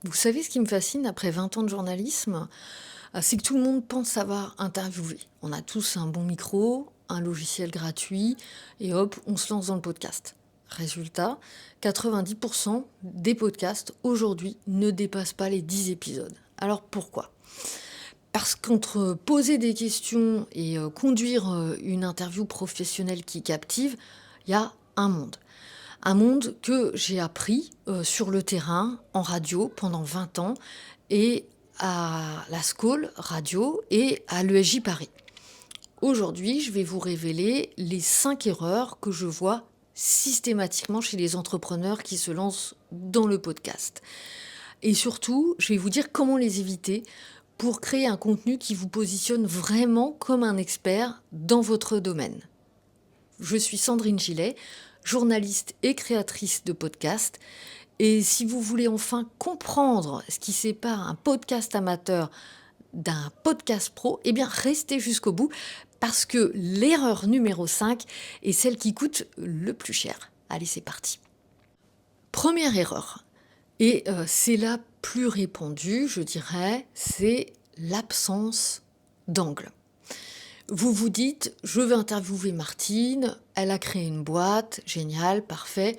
Vous savez ce qui me fascine après 20 ans de journalisme? C'est que tout le monde pense savoir interviewer. On a tous un bon micro, un logiciel gratuit et hop, on se lance dans le podcast. Résultat, 90 des podcasts aujourd'hui ne dépassent pas les 10 épisodes. Alors pourquoi? Parce qu'entre poser des questions et conduire une interview professionnelle qui captive, il y a un monde. Un monde que j'ai appris sur le terrain, en radio, pendant 20 ans, et à la School Radio et à l'ESJ Paris. Aujourd'hui, je vais vous révéler les 5 erreurs que je vois systématiquement chez les entrepreneurs qui se lancent dans le podcast. Et surtout, je vais vous dire comment les éviter pour créer un contenu qui vous positionne vraiment comme un expert dans votre domaine. Je suis Sandrine Gillet, journaliste et créatrice de podcasts. Et si vous voulez enfin comprendre ce qui sépare un podcast amateur d'un podcast pro, eh bien restez jusqu'au bout parce que l'erreur numéro 5 est celle qui coûte le plus cher. Allez, c'est parti. Première erreur, et c'est la plus répandue, je dirais, c'est l'absence d'angle. Vous vous dites, je vais interviewer Martine, elle a créé une boîte, génial, parfait,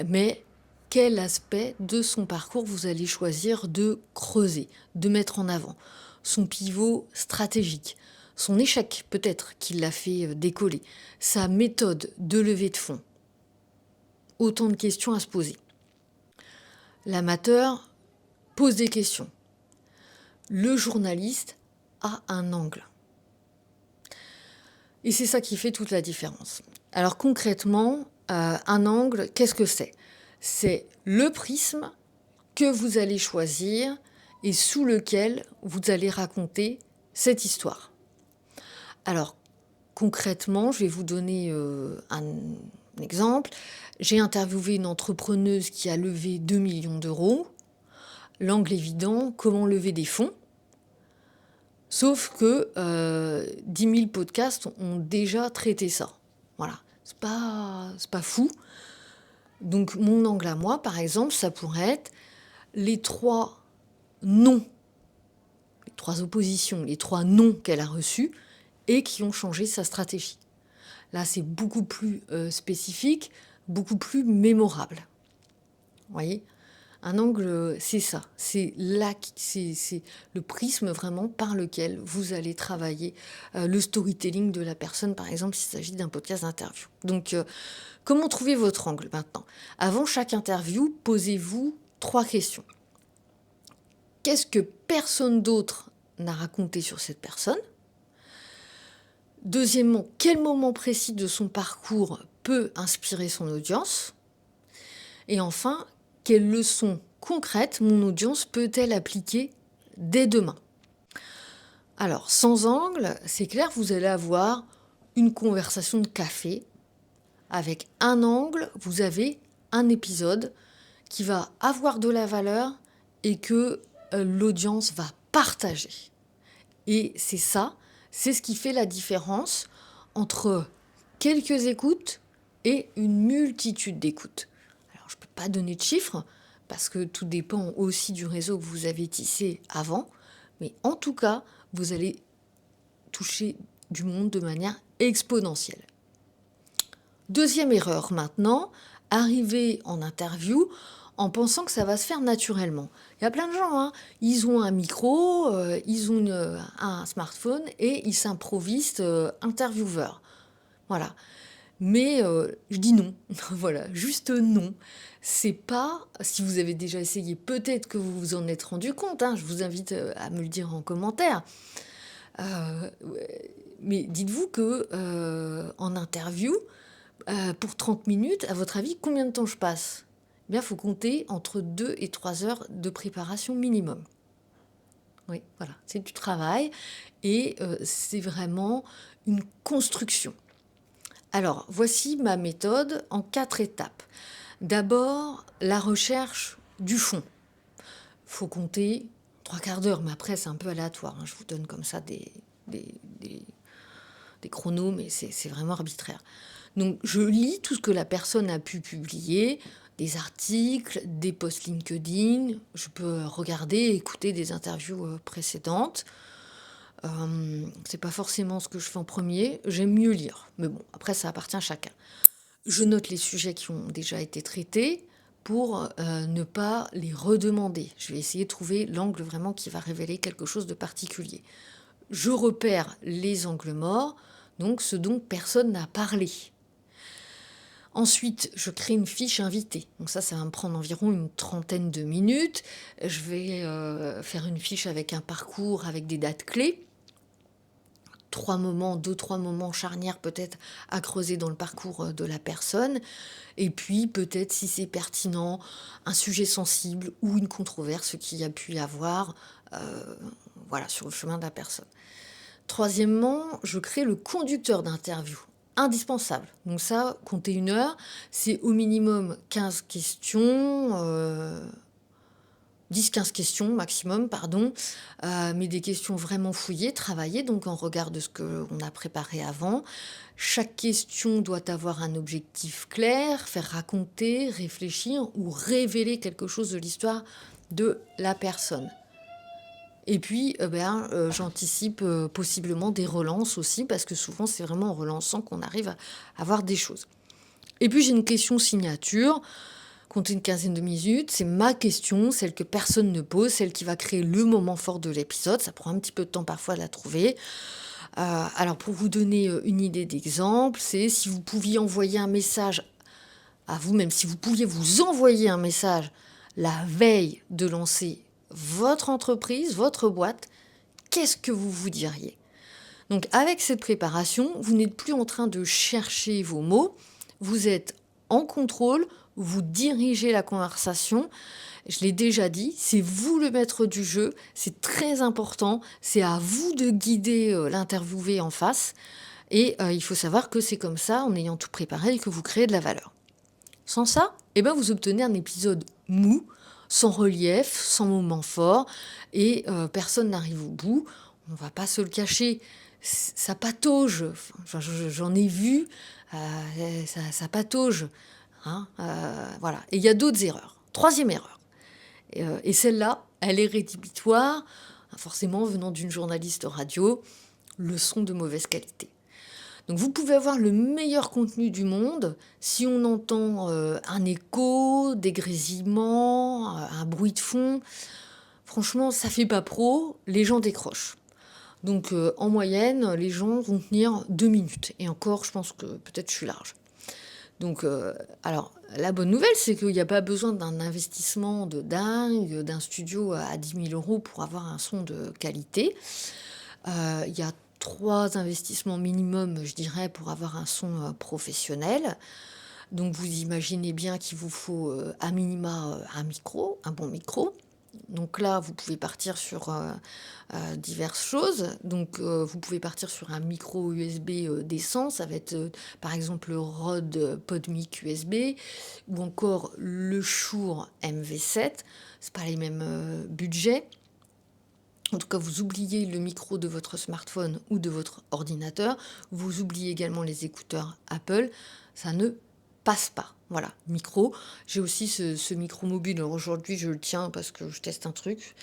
mais quel aspect de son parcours vous allez choisir de creuser, de mettre en avant? Son pivot stratégique, son échec peut-être qui l'a fait décoller, sa méthode de levée de fonds. Autant de questions à se poser. L'amateur pose des questions. Le journaliste a un angle. Et c'est ça qui fait toute la différence. Alors concrètement, un angle, qu'est-ce que c'est? C'est le prisme que vous allez choisir et sous lequel vous allez raconter cette histoire. Alors concrètement, je vais vous donner un exemple. J'ai interviewé une entrepreneuse qui a levé 2 millions d'euros. L'angle évident, comment lever des fonds. Sauf que 10 000 podcasts ont déjà traité ça. Voilà, c'est pas fou. Donc mon angle à moi, par exemple, ça pourrait être les 3 non, les 3 oppositions, les 3 non qu'elle a reçus et qui ont changé sa stratégie. Là, c'est beaucoup plus spécifique, beaucoup plus mémorable. Vous voyez? Un angle, c'est ça, c'est le prisme vraiment par lequel vous allez travailler le storytelling de la personne, par exemple, s'il s'agit d'un podcast d'interview. Donc, comment trouver votre angle maintenant? Avant chaque interview, posez-vous 3 questions. Qu'est-ce que personne d'autre n'a raconté sur cette personne? Deuxièmement, quel moment précis de son parcours peut inspirer son audience? Et enfin, quelles leçons concrètes mon audience peut-elle appliquer dès demain? Alors, sans angle, c'est clair, vous allez avoir une conversation de café. Avec un angle, vous avez un épisode qui va avoir de la valeur et que l'audience va partager. Et c'est ça, c'est ce qui fait la différence entre quelques écoutes et une multitude d'écoutes. Alors, je ne peux pas donner de chiffres parce que tout dépend aussi du réseau que vous avez tissé avant, mais en tout cas, vous allez toucher du monde de manière exponentielle. Deuxième erreur maintenant, arriver en interview en pensant que ça va se faire naturellement. Il y a plein de gens, hein, ils ont un micro, ils ont un smartphone et ils s'improvisent intervieweurs. Voilà. Mais je dis non, voilà, juste non. C'est pas, si vous avez déjà essayé, peut-être que vous vous en êtes rendu compte, hein, je vous invite à me le dire en commentaire. Mais dites-vous que en interview, pour 30 minutes, à votre avis, combien de temps je passe? Eh bien, il faut compter entre 2 et 3 heures de préparation minimum. Oui, voilà, c'est du travail et c'est vraiment une construction. Alors, voici ma méthode en 4 étapes. D'abord, la recherche du fond. Faut compter 3/4 d'heure, mais après, c'est un peu aléatoire, hein. Je vous donne comme ça des, des- des chronos, mais c'est vraiment arbitraire. Donc, je lis tout ce que la personne a pu publier, des articles, des posts LinkedIn, je peux regarder et écouter des interviews, précédentes. C'est pas forcément ce que je fais en premier. J'aime mieux lire, mais bon, après ça appartient à chacun. Je note les sujets qui ont déjà été traités pour, ne pas les redemander. Je vais essayer de trouver l'angle vraiment qui va révéler quelque chose de particulier. Je repère les angles morts, donc ce dont personne n'a parlé. Ensuite, je crée une fiche invitée. Donc ça va me prendre environ une trentaine de minutes. Je vais, faire une fiche avec un parcours, avec des dates clés. 3 moments, 2-3 moments charnières peut-être à creuser dans le parcours, de la personne et puis peut-être si c'est pertinent, un sujet sensible ou une controverse qu'il y a pu y avoir, voilà, sur le chemin de la personne. Troisièmement, je crée le conducteur d'interview, indispensable. Donc ça, compter 1 heure, c'est au minimum 15 questions, 10-15 questions maximum, pardon, mais des questions vraiment fouillées, travaillées, donc en regard de ce qu'on a préparé avant. Chaque question doit avoir un objectif clair, faire raconter, réfléchir ou révéler quelque chose de l'histoire de la personne. Et puis, j'anticipe, possiblement des relances aussi, parce que souvent c'est vraiment en relançant qu'on arrive à avoir des choses. Et puis j'ai une question signature. Compter une quinzaine de minutes, c'est ma question, celle que personne ne pose, celle qui va créer le moment fort de l'épisode. Ça prend un petit peu de temps parfois à la trouver. Alors pour vous donner une idée d'exemple, c'est si vous pouviez envoyer un message à vous-même, si vous pouviez vous envoyer un message la veille de lancer votre entreprise, votre boîte, qu'est-ce que vous vous diriez? Donc avec cette préparation, vous n'êtes plus en train de chercher vos mots, vous êtes en contrôle, vous dirigez la conversation. Je l'ai déjà dit, c'est vous le maître du jeu, c'est très important, c'est à vous de guider l'interviewé en face. Et il faut savoir que c'est comme ça, en ayant tout préparé, que vous créez de la valeur. Sans ça, vous obtenez un épisode mou, sans relief, sans moment fort, et personne n'arrive au bout. On va pas se le cacher, ça patauge. Enfin, j'en ai vu, ça patauge. Hein, voilà. Et il y a d'autres erreurs. Troisième erreur. Et celle-là, elle est rédhibitoire, forcément venant d'une journaliste radio, le son de mauvaise qualité. Donc vous pouvez avoir le meilleur contenu du monde, si on entend un écho, des grésillements, un bruit de fond, franchement ça fait pas pro, les gens décrochent. Donc en moyenne, les gens vont tenir 2 minutes. Et encore, je pense que peut-être je suis large. Donc, alors, la bonne nouvelle, c'est qu'il n'y a pas besoin d'un investissement de dingue, d'un studio à 10 000 euros pour avoir un son de qualité. Il y a 3 investissements minimum, je dirais, pour avoir un son professionnel. Donc, vous imaginez bien qu'il vous faut à minima un micro, un bon micro. Donc là, vous pouvez partir sur diverses choses. Donc, vous pouvez partir sur un micro USB décent. Ça va être, par exemple, le Rode PodMic USB ou encore le Shure MV7. C'est pas les mêmes budgets. En tout cas, vous oubliez le micro de votre smartphone ou de votre ordinateur. Vous oubliez également les écouteurs Apple. Ça ne passe pas. Voilà, micro. J'ai aussi ce micro mobile. Alors aujourd'hui, je le tiens parce que je teste un truc.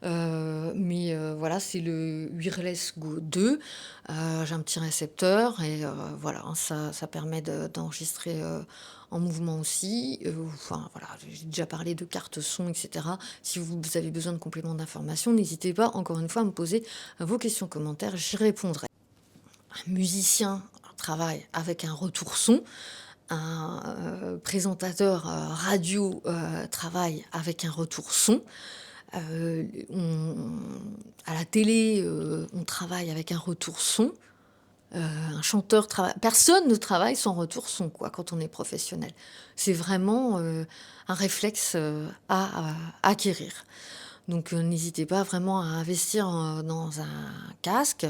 Voilà, c'est le Wireless Go 2. J'ai un petit récepteur et voilà, hein, ça permet d'enregistrer en mouvement aussi. Enfin voilà, j'ai déjà parlé de carte son, etc. Si vous avez besoin de compléments d'information, n'hésitez pas encore une fois à me poser vos questions, commentaires, j'y répondrai. Un musicien travaille avec un retour son. Un présentateur radio travaille avec un retour son. À la télé, on travaille avec un retour son. Un chanteur travaille. Personne ne travaille sans retour son, quoi, quand on est professionnel. C'est vraiment un réflexe à acquérir. Donc n'hésitez pas vraiment à investir dans un casque.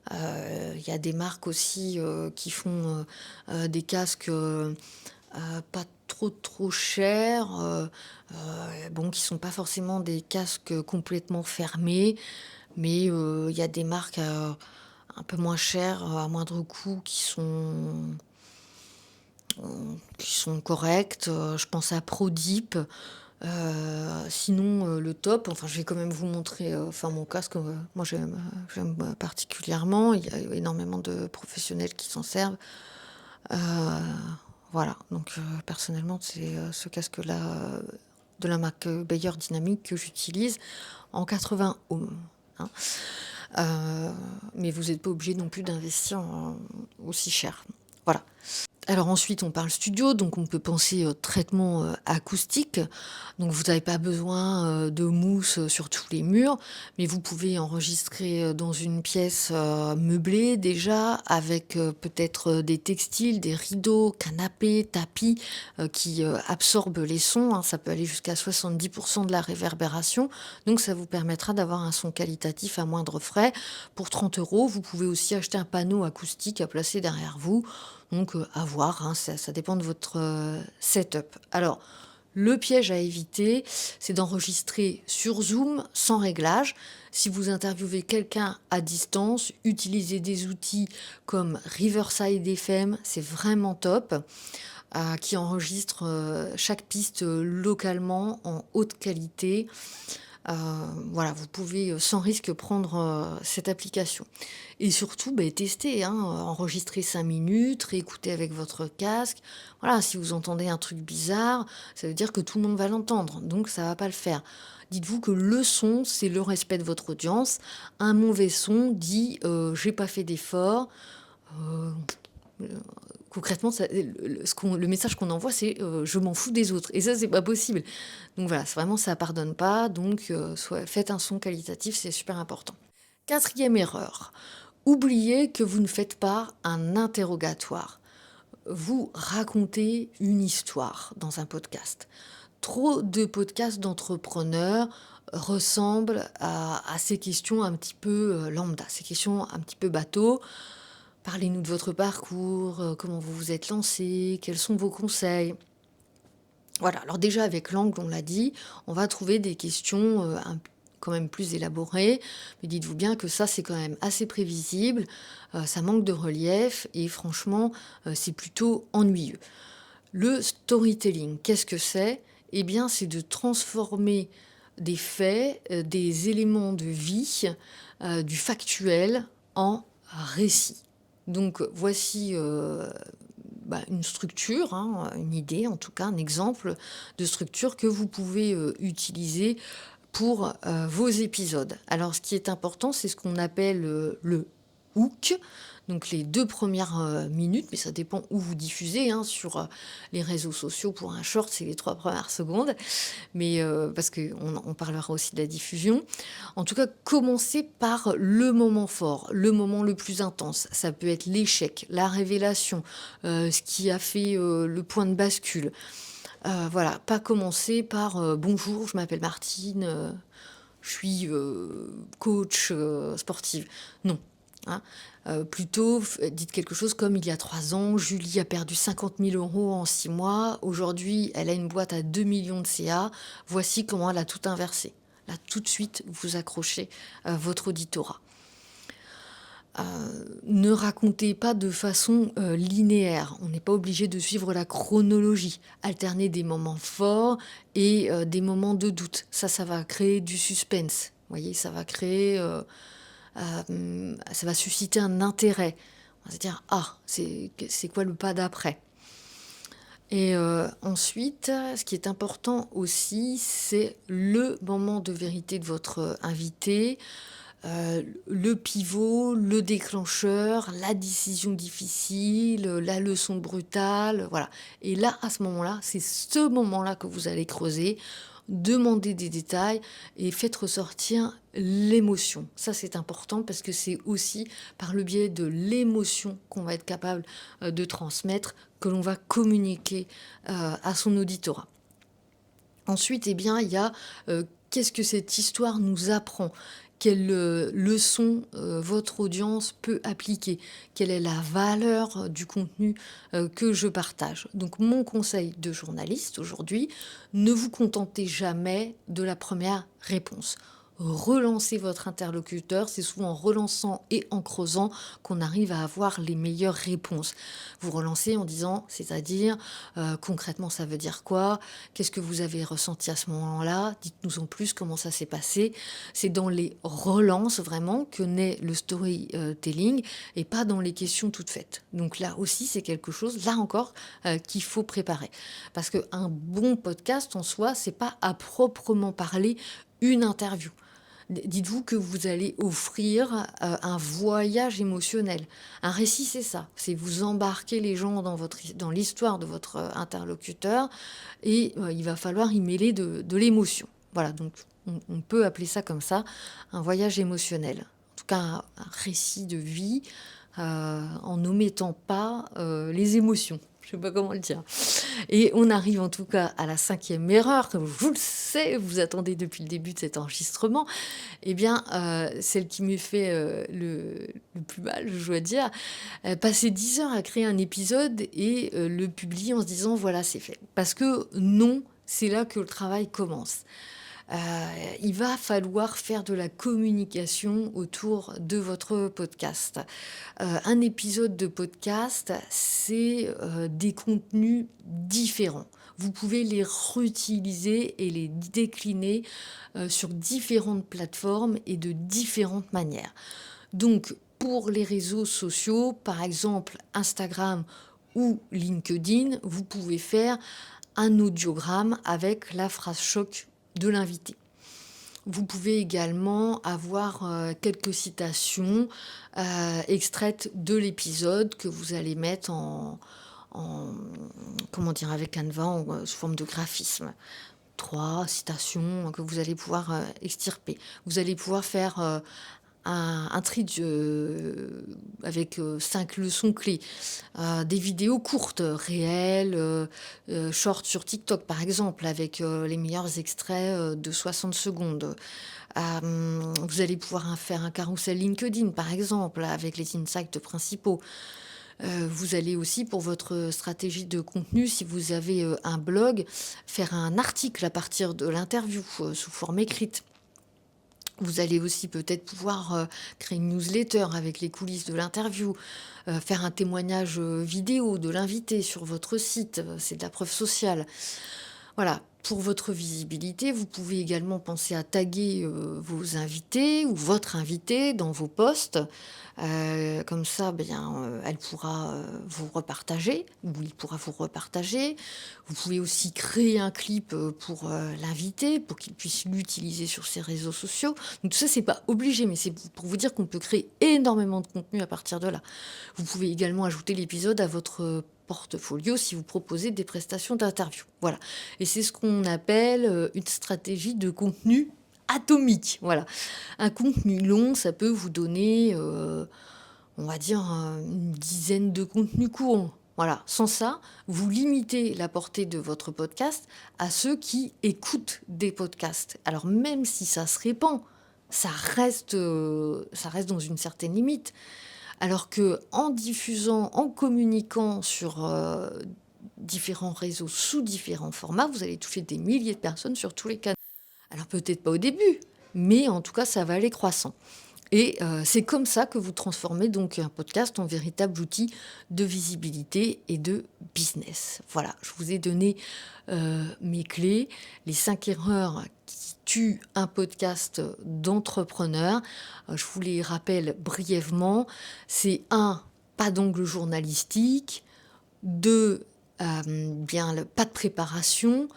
Il y a des marques aussi qui font des casques pas trop chers, qui sont pas forcément des casques complètement fermés, mais il y a des marques un peu moins chères, à moindre coût, qui sont qui sont correctes. Je pense à Prodip. Sinon, le top, enfin, je vais quand même vous montrer, enfin, mon casque, moi j'aime particulièrement. Il y a énormément de professionnels qui s'en servent. Heu, voilà, donc personnellement, c'est, ce casque-là, de la marque, Beyer Dynamic que j'utilise en 80 ohms, hein. Mais vous n'êtes pas obligé non plus d'investir aussi cher. Voilà. Alors ensuite, on parle studio, donc on peut penser traitement acoustique. Donc vous n'avez pas besoin de mousse sur tous les murs, mais vous pouvez enregistrer dans une pièce meublée déjà, avec peut-être des textiles, des rideaux, canapés, tapis qui absorbent les sons, hein. Ça peut aller jusqu'à 70% de la réverbération. Donc ça vous permettra d'avoir un son qualitatif à moindre frais. Pour 30 euros, vous pouvez aussi acheter un panneau acoustique à placer derrière vous. Donc, à voir, hein, ça dépend de votre setup. Alors, le piège à éviter, c'est d'enregistrer sur Zoom sans réglage. Si vous interviewez quelqu'un à distance, utilisez des outils comme Riverside FM, c'est vraiment top, qui enregistre chaque piste localement en haute qualité. Heu, voilà, vous pouvez, sans risque prendre, cette application et surtout, beh, tester, hein, enregistrer 5 minutes, réécouter avec votre casque. Voilà, si vous entendez un truc bizarre, ça veut dire que tout le monde va l'entendre, donc ça va pas le faire. Dites-vous que le son, c'est le respect de votre audience. Un mauvais son dit, «J'ai pas fait d'effort», heu concrètement, ça le message qu'on envoie, c'est, «Je m'en fous des autres» et ça, c'est pas possible. Donc voilà, c'est vraiment ça pardonne pas, donc faites un son qualitatif, c'est super important. Quatrième erreur, oubliez que vous ne faites pas un interrogatoire. Vous racontez une histoire dans un podcast. Trop de podcasts d'entrepreneurs ressemblent à ces questions un petit peu, lambda, ces questions un petit peu bateau. Parlez-nous de votre parcours, comment vous vous êtes lancé, quels sont vos conseils? Voilà, alors déjà avec l'angle, on l'a dit, on va trouver des questions, quand même plus élaborées, mais dites-vous bien que ça, c'est quand même assez prévisible, ça manque de relief et franchement, c'est plutôt ennuyeux. Le storytelling, qu'est-ce que c'est? Eh bien, c'est de transformer des faits, des éléments de vie, du factuel en récit. Donc voici, une structure, hein, une idée, en tout cas un exemple de structure que vous pouvez, utiliser pour, vos épisodes. Alors ce qui est important, c'est ce qu'on appelle, le hook, donc les 2 premières minutes, mais ça dépend où vous diffusez, hein. Sur, les réseaux sociaux pour un short, c'est les 3 premières secondes, mais parce qu'on parlera aussi de la diffusion. En tout cas, commencez par le moment fort, le moment le plus intense. Ça peut être l'échec, la révélation, ce qui a fait, le point de bascule. Voilà, pas commencer par, «Bonjour, je m'appelle Martine, je suis, coach, sportive». Non, hein. Plutôt dites quelque chose comme: «Il y a 3 ans, Julie a perdu 50 000 € en 6 mois. Aujourd'hui, elle a une boîte à 2 millions de CA. Voici comment elle a tout inversé». Là, tout de suite, vous accrochez, votre auditorat. Ne racontez pas de façon, linéaire. On n'est pas obligé de suivre la chronologie. Alternez des moments forts et des moments de doute. Ça va créer du suspense. Vous voyez? Ça va créer, ça va susciter un intérêt. On va se dire: «Ah, c'est quoi le pas d'après?» Et ensuite, ce qui est important aussi, c'est le moment de vérité de votre, invité. Le pivot, le déclencheur, la décision difficile, la leçon brutale, voilà. Et là, à ce moment-là, c'est ce moment-là que vous allez creuser, demander des détails et faites ressortir l'émotion. Ça, c'est important parce que c'est aussi par le biais de l'émotion qu'on va être capable, de transmettre, que l'on va communiquer, à son auditorat. Ensuite, eh bien, il y a, qu'est-ce que cette histoire nous apprend? Quelle, leçon, votre audience peut appliquer? Quelle est la valeur, du contenu, que je partage? Donc mon conseil de journaliste aujourd'hui, ne vous contentez jamais de la première réponse. relancer votre interlocuteur. C'est souvent en relançant et en creusant qu'on arrive à avoir les meilleures réponses. Vous relancez en disant, c'est-à-dire, concrètement, ça veut dire quoi? Qu'est-ce que vous avez ressenti à ce moment-là? Dites-nous en plus comment ça s'est passé. C'est dans les relances vraiment que naît le storytelling et pas dans les questions toutes faites. Donc là aussi, c'est quelque chose, là encore, qu'il faut préparer. Parce qu'un bon podcast en soi, c'est pas à proprement parler une interview. Dites-vous que vous allez offrir un voyage émotionnel. Un récit, c'est ça. C'est vous embarquer les gens dans l'histoire de votre interlocuteur et il va falloir y mêler de l'émotion. Voilà, donc on peut appeler ça comme ça, un voyage émotionnel. En tout cas, un récit de vie en n'omettant pas les émotions. Je ne sais pas comment le dire. Et on arrive en tout cas à la 5e erreur, que je le sais, vous attendez depuis le début de cet enregistrement. Eh bien, celle qui me fait le plus mal, je dois dire, passer 10 heures à créer un épisode et le publier en se disant voilà, c'est fait. Parce que non, c'est là que le travail commence. Il va falloir faire de la communication autour de votre podcast. Un épisode de podcast, c'est des contenus différents. Vous pouvez les réutiliser et les décliner sur différentes plateformes et de différentes manières. Donc, pour les réseaux sociaux, par exemple Instagram ou LinkedIn, vous pouvez faire un audiogramme avec la phrase choc de l'invité. Vous pouvez également avoir quelques citations extraites de l'épisode que vous allez mettre comment dire, avec Canva sous forme de graphisme. 3 citations que vous allez pouvoir extirper. Vous allez pouvoir faire un tri avec 5 leçons clés, des vidéos courtes, réelles, short sur TikTok par exemple, avec les meilleurs extraits de 60 secondes. Vous allez pouvoir faire un carrousel LinkedIn par exemple, avec les insights principaux. Vous allez aussi, pour votre stratégie de contenu, si vous avez un blog, faire un article à partir de l'interview sous forme écrite. Vous allez aussi peut-être pouvoir créer une newsletter avec les coulisses de l'interview, faire un témoignage vidéo de l'invité sur votre site, c'est de la preuve sociale. Voilà, pour votre visibilité, vous pouvez également penser à taguer vos invités ou votre invité dans vos posts. Comme ça, elle pourra vous repartager ou il pourra vous repartager. Vous pouvez aussi créer un clip pour l'invité, pour qu'il puisse l'utiliser sur ses réseaux sociaux. Donc tout ça, c'est pas obligé, mais c'est pour vous dire qu'on peut créer énormément de contenu à partir de là. Vous pouvez également ajouter l'épisode à votre portfolio si vous proposez des prestations d'interview. Voilà. Et c'est ce qu'on appelle une stratégie de contenu atomique. Voilà. Un contenu long, ça peut vous donner, on va dire, une dizaine de contenus courts. Voilà. Sans ça, vous limitez la portée de votre podcast à ceux qui écoutent des podcasts. Alors même si ça se répand, ça reste dans une certaine limite. Alors que en diffusant, en communiquant sur différents réseaux sous différents formats, vous allez toucher des milliers de personnes sur tous les canaux. Alors peut-être pas au début, mais en tout cas, ça va aller croissant. Et c'est comme ça que vous transformez donc un podcast en véritable outil de visibilité et de business. Voilà, je vous ai donné mes clés, les 5 erreurs qui tuent un podcast d'entrepreneur. Je vous les rappelle brièvement. C'est 1, pas d'angle journalistique. 2, pas de préparation.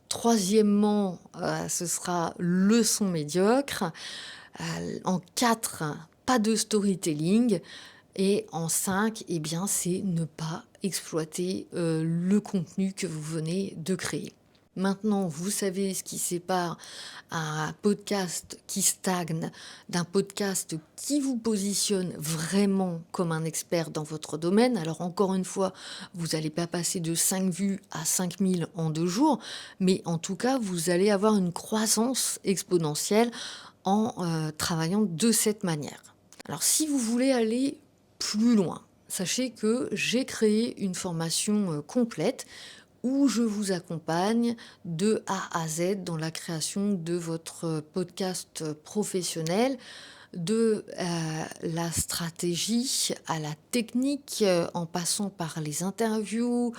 Troisièmement, ce sera le son médiocre. En 4, pas de storytelling. Et en 5, c'est ne pas exploiter le contenu que vous venez de créer. Maintenant, vous savez ce qui sépare un podcast qui stagne d'un podcast qui vous positionne vraiment comme un expert dans votre domaine. Alors encore une fois, vous n'allez pas passer de 5 vues à 5000 en 2 jours, mais en tout cas, vous allez avoir une croissance exponentielle en travaillant de cette manière. Alors si vous voulez aller plus loin, sachez que j'ai créé une formation complète où je vous accompagne de A à Z dans la création de votre podcast professionnel, de la stratégie à la technique, en passant par les interviews,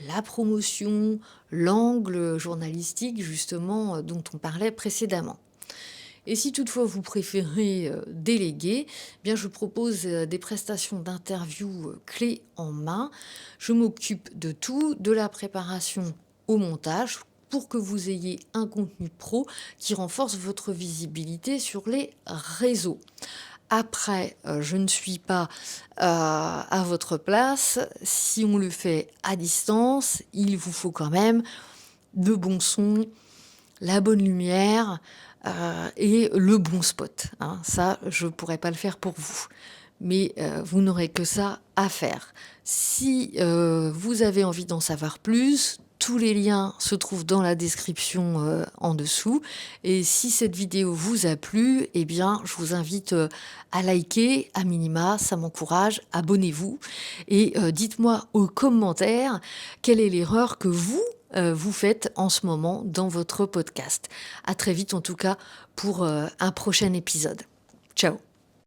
la promotion, l'angle journalistique justement dont on parlait précédemment. Et si toutefois vous préférez déléguer, eh bien je propose des prestations d'interview clés en main. Je m'occupe de tout, de la préparation au montage, pour que vous ayez un contenu pro qui renforce votre visibilité sur les réseaux. Après, je ne suis pas à votre place. Si on le fait à distance, il vous faut quand même de bons sons, la bonne lumière, et le bon spot, hein. Ça, je ne pourrais pas le faire pour vous. Mais vous n'aurez que ça à faire. Si vous avez envie d'en savoir plus, tous les liens se trouvent dans la description en dessous. Et si cette vidéo vous a plu, eh bien, je vous invite à liker, à minima, ça m'encourage. Abonnez-vous et dites-moi aux commentaires quelle est l'erreur que vous faites en ce moment dans votre podcast. À très vite en tout cas pour un prochain épisode. Ciao.